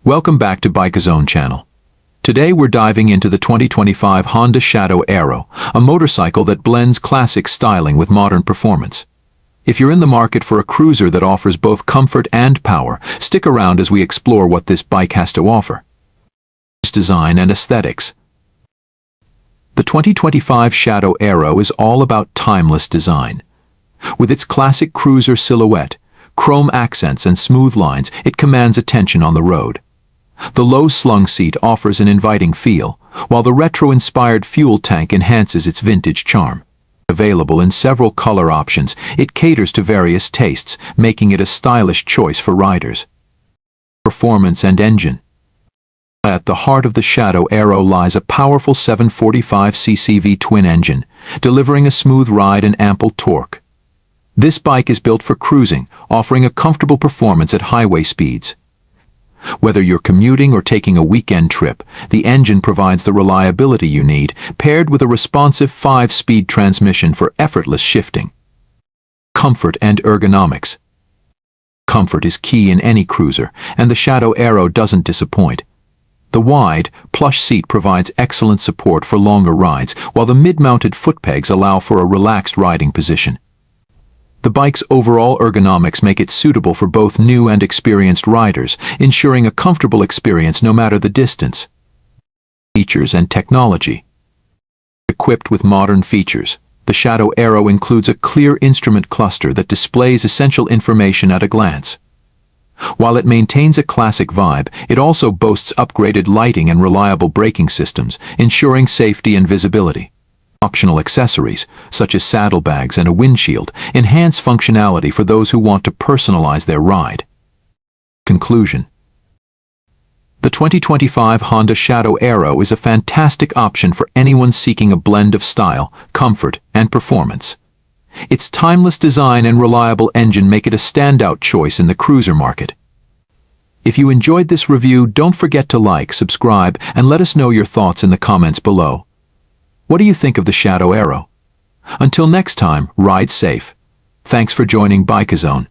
Welcome back to BikeZone channel. Today we're diving into the 2025 Honda Shadow Aero, a motorcycle that blends classic styling with modern performance. If you're in the market for a cruiser that offers both comfort and power, stick around as we explore what this bike has to offer. Design and aesthetics. The 2025 Shadow Aero is all about timeless design. With its classic cruiser silhouette, chrome accents and smooth lines, it commands attention on the road. The low-slung seat offers an inviting feel, while the retro-inspired fuel tank enhances its vintage charm. Available in several color options, it caters to various tastes, making it a stylish choice for riders. Performance and engine. At the heart of the Shadow Aero lies a powerful 745cc V-twin engine, delivering a smooth ride and ample torque. This bike is built for cruising, offering a comfortable performance at highway speeds. Whether you're commuting or taking a weekend trip, the engine provides the reliability you need, paired with a responsive 5-speed transmission for effortless shifting. Comfort and ergonomics. Comfort is key in any cruiser, and the Shadow Aero doesn't disappoint. The wide, plush seat provides excellent support for longer rides, while the mid-mounted foot pegs allow for a relaxed riding position. The bike's overall ergonomics make it suitable for both new and experienced riders, ensuring a comfortable experience no matter the distance. Features and technology. Equipped with modern features, the Shadow Aero includes a clear instrument cluster that displays essential information at a glance. While it maintains a classic vibe, it also boasts upgraded lighting and reliable braking systems, ensuring safety and visibility. Optional accessories, such as saddlebags and a windshield, enhance functionality for those who want to personalize their ride. Conclusion. The 2025 Honda Shadow Aero is a fantastic option for anyone seeking a blend of style, comfort, and performance. Its timeless design and reliable engine make it a standout choice in the cruiser market. If you enjoyed this review, don't forget to like, subscribe, and let us know your thoughts in the comments below. What do you think of the Shadow Aero? Until next time, ride safe. Thanks for joining BikeZone.